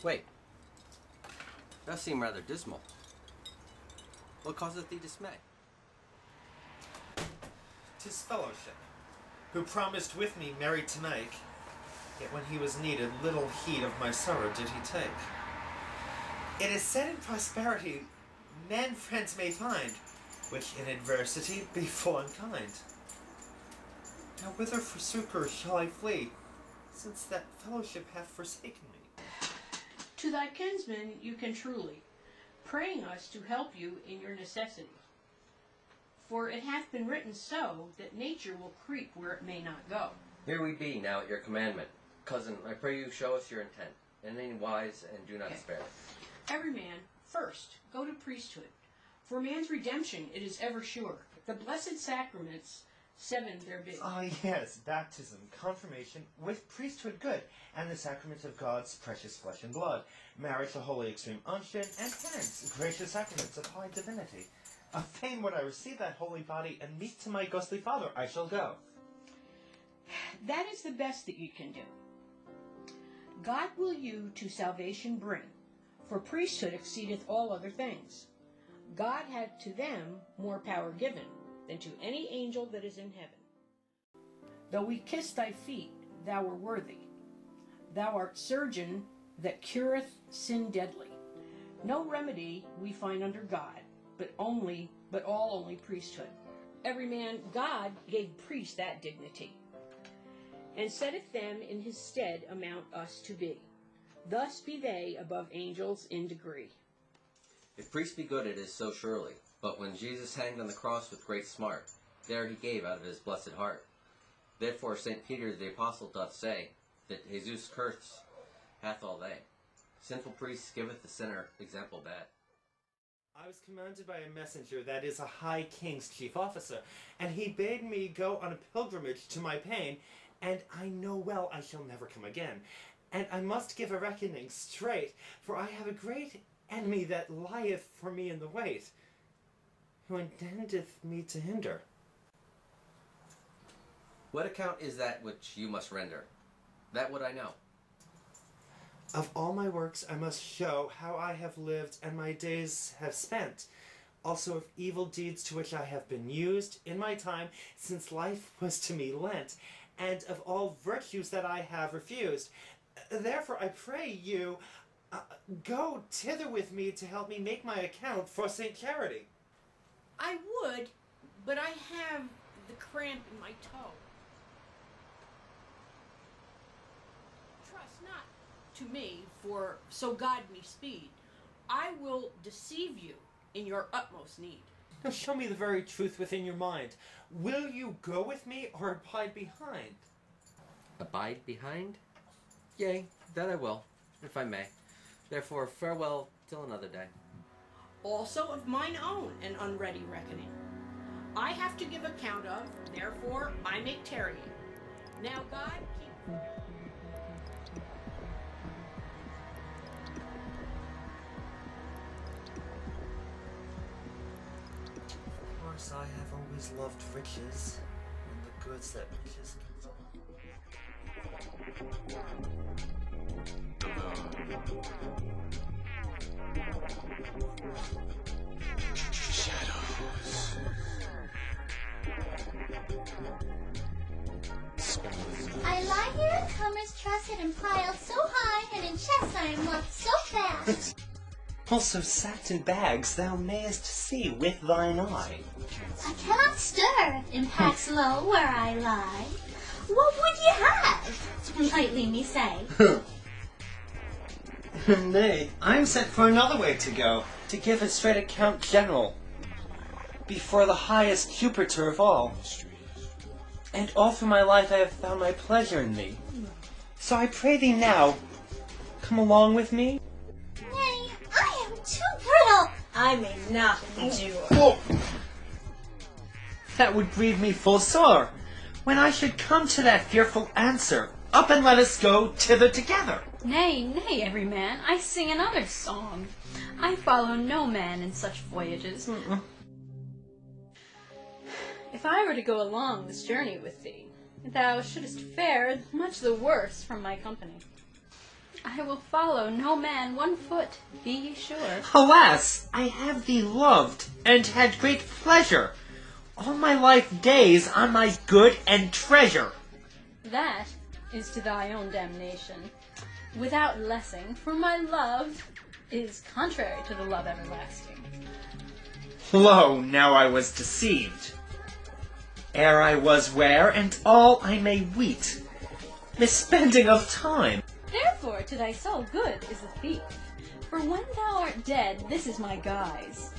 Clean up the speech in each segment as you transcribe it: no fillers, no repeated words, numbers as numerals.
Wait, thou seem rather dismal. What causeth thee dismay? 'Tis fellowship, who promised with me married to make, yet when he was needed, little heed of my sorrow did he take. It is said in prosperity, men friends may find, which in adversity be full unkind. Now whither for succour shall I flee, since that fellowship hath forsaken me? To thy kinsman you can truly, praying us to help you in your necessity. For it hath been written so, that nature will creep where it may not go. Here we be now at your commandment. Cousin, I pray you show us your intent, in any wise, and do not spare. Every man, first, go to priesthood. For man's redemption it is ever sure. The blessed sacraments, 7 there be. Ah, yes, baptism, confirmation, with priesthood good, and the sacrament of God's precious flesh and blood, marriage, the holy extreme unction, and penance, gracious sacraments of high divinity. Fain would I receive that holy body, and meet to my ghostly father I shall go. That is the best that you can do. God will you to salvation bring, for priesthood exceedeth all other things. God had to them more power given than to any angel that is in heaven. Though we kiss thy feet, thou were worthy. Thou art surgeon that cureth sin deadly. No remedy we find under God, but all only priesthood. Every man God gave priest that dignity, and setteth them in his stead amount us to be. Thus be they above angels in degree. If priests be good, it is so surely. But when Jesus hanged on the cross with great smart, there he gave out of his blessed heart. Therefore St. Peter the Apostle doth say, that Jesus curse hath all they. Sinful priest giveth the sinner example bad. I was commanded by a messenger that is a high king's chief officer, and he bade me go on a pilgrimage to my pain, and I know well I shall never come again. And I must give a reckoning straight, for I have a great enemy that lieth for me in the wait, who intendeth me to hinder. What account is that which you must render? That would I know. Of all my works I must show how I have lived and my days have spent, also of evil deeds to which I have been used in my time since life was to me lent, and of all virtues that I have refused. Therefore I pray you, go thither with me to help me make my account for St. Charity. I would, but I have the cramp in my toe. Trust not to me, for so God me speed. I will deceive you in your utmost need. Now show me the very truth within your mind. Will you go with me or abide behind? Abide behind? Yea, that I will, if I may. Therefore, farewell till another day. Also of mine own an unready reckoning. I have to give account of, therefore I make tarrying. Now God keep... Of course, I have always loved riches, and the goods that riches Shadows. I lie here in comers trussed and piled so high, and in chests I am locked so fast. Also sat in bags thou mayest see with thine eye. I cannot stir in packs low where I lie. What would ye have? Lightly me say. Nay, I am sent for another way to go, to give a straight account general, before the highest Jupiter of all. And all through my life I have found my pleasure in thee. So I pray thee now, come along with me. Nay, I am too brittle. I may not endure. That would grieve me full sore, when I should come to that fearful answer. Up and let us go thither together. Nay, nay, every man, I sing another song. I follow no man in such voyages. If I were to go along this journey with thee, thou shouldest fare much the worse from my company. I will follow no man 1 foot, be ye sure. Alas, I have thee loved, and had great pleasure, all my life days on my good and treasure. That is to thy own damnation, without lessing, for my love is contrary to the love everlasting. Lo, now I was deceived. Ere I was ware, and all I may weet, misspending of time. Therefore to thy soul good is a thief, for when thou art dead, this is my guise.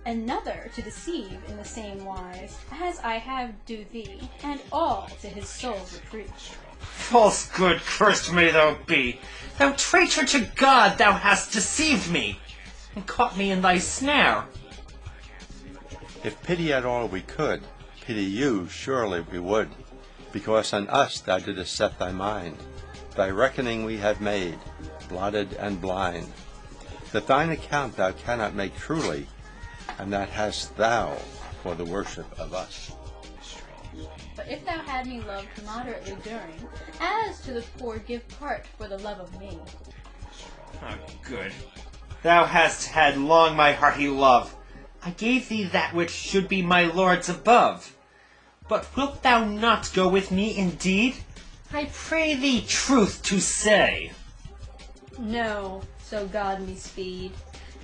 Another to deceive in the same wise, as I have do thee, and all to his soul's reproach. False good cursed may thou be! Thou traitor to God, thou hast deceived me, and caught me in thy snare. If pity at all we could, pity you surely we would, because on us thou didst set thy mind. Thy reckoning we have made, blotted and blind. That thine account thou cannot make truly, and that hast thou for the worship of us. But if thou had me loved moderately during, as to the poor give part for the love of me. Oh, good. Thou hast had long my hearty love. I gave thee that which should be my lord's above. But wilt thou not go with me indeed? I pray thee truth to say. No, so God me speed.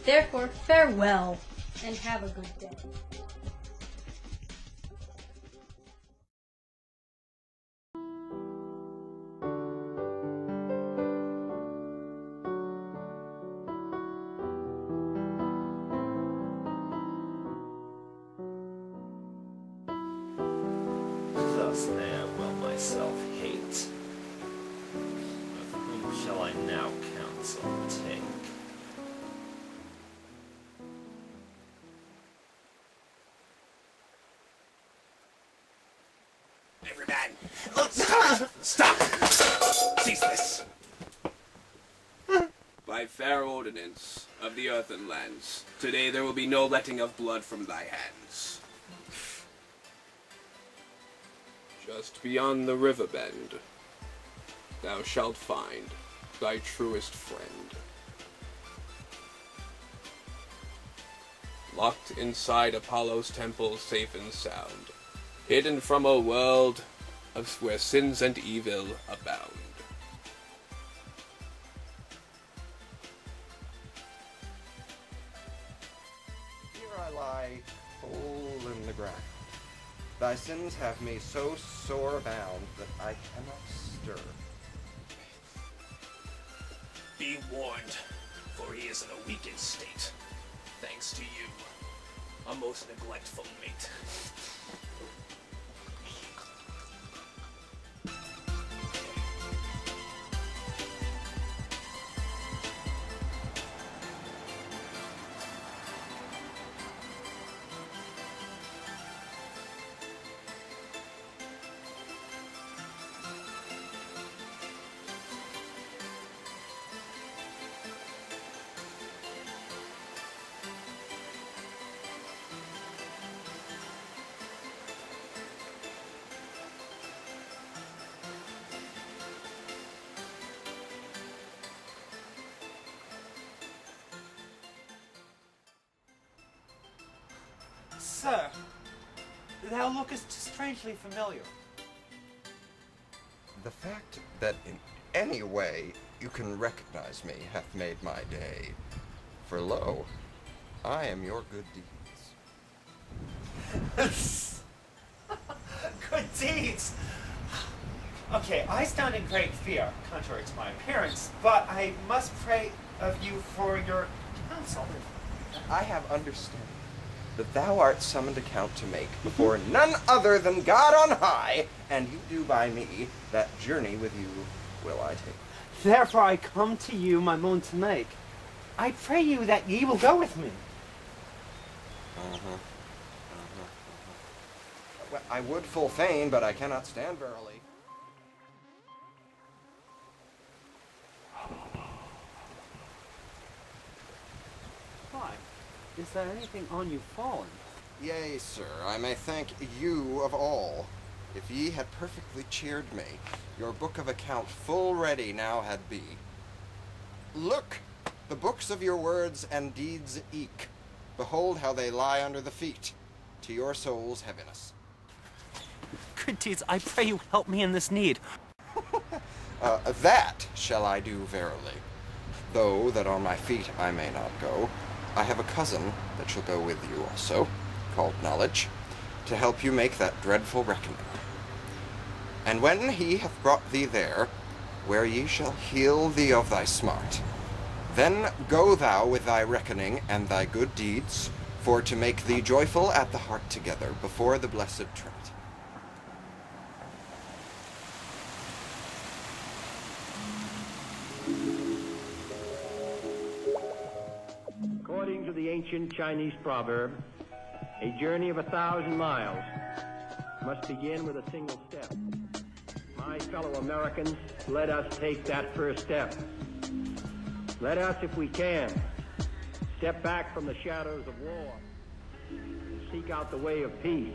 Therefore farewell, and have a good day. Thus now will myself hate. Of whom shall I now counsel take? Everyman! Stop! Cease this! By fair ordinance of the earth and lands, today there will be no letting of blood from thy hands. Just beyond the river bend, thou shalt find thy truest friend. Locked inside Apollo's temple safe and sound, hidden from a world where sins and evil abound. Here I lie, whole in the ground. Thy sins have me so sore bound that I cannot stir. Be warned, for he is in a weakened state, thanks to you, a most neglectful mate. Sir, thou lookest strangely familiar. The fact that in any way you can recognize me hath made my day. For lo, I am your good deeds. Good deeds! Okay, I stand in great fear, contrary to my appearance, but I must pray of you for your counsel. I have understanding that thou art summoned account to make before none other than God on high, and you do by me that journey with you will I take. Therefore I come to you my moan to make. I pray you that ye will go with me. Well, I would full fain, but I cannot stand verily. Why? Is there anything on you fallen? Yea, sir, I may thank you of all. If ye had perfectly cheered me, your book of account full ready now had be. Look, the books of your words and deeds eke. Behold how they lie under the feet. To your soul's heaviness. Good deeds, I pray you help me in this need. That shall I do verily. Though that on my feet I may not go, I have a cousin that shall go with you also, called Knowledge, to help you make that dreadful reckoning. And when he hath brought thee there, where ye shall heal thee of thy smart, then go thou with thy reckoning and thy good deeds, for to make thee joyful at the heart together before the blessed Trinity. According to the ancient Chinese proverb, a journey of 1,000 miles must begin with a single step. My fellow Americans, let us take that first step. Let us, if we can, step back from the shadows of war and seek out the way of peace.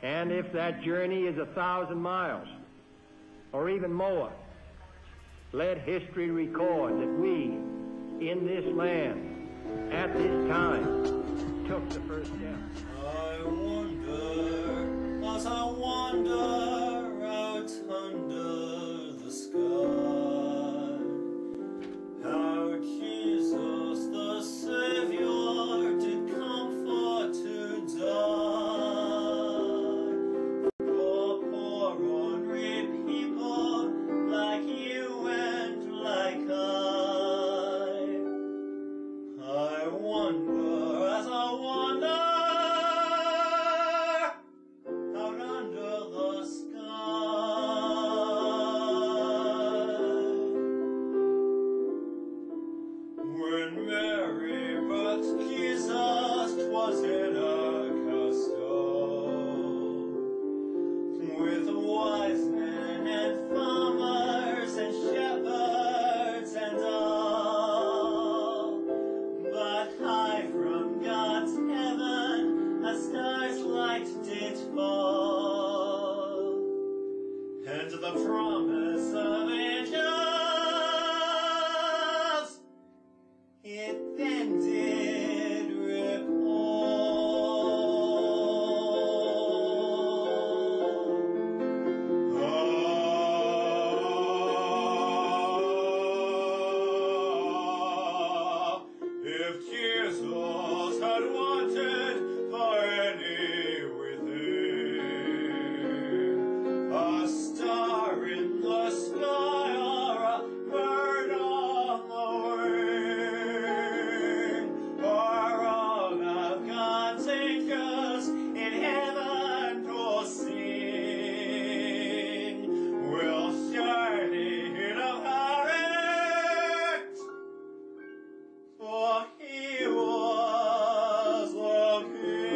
And if that journey is 1,000 miles, or even more, let history record that we, in this land, at this time, took the first step. I wonder, as I wander out under the sky, how Jesus the Savior did come for to die, for poor ordinary people like you and like I wonder as I wander out under the sky. When Mary birthed Jesus, 'twas in a castle, with wise men and farmers and shepherds and all. But high from God's heaven a star's light did fall, and the promise of angels it then did recall. If Jesus had wanted for any within, a star in the sky or a bird on the wing, or all of God's angels in heaven to sing, will surely have it. For he was the King.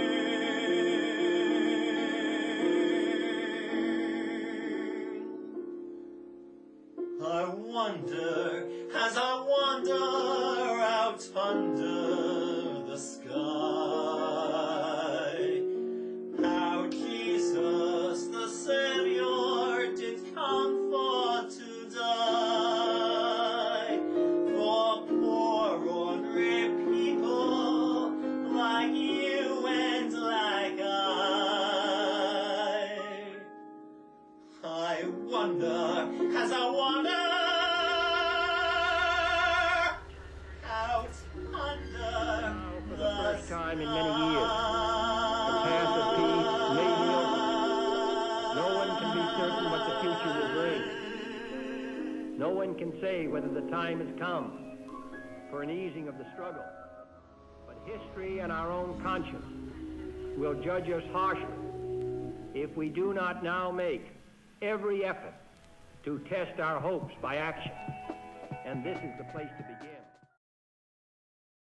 I wonder, as I wander out under the sky, how Jesus the Savior did come for to die, for poor ordinary people like you and like I wonder, as I wander out under For the the first time in many years, the path of peace may be open. No one can be certain what the future will bring. No one can say whether the time has come for an easing of the struggle. But history and our own conscience will judge us harshly if we do not now make every effort to test our hopes by action. And this is the place to begin.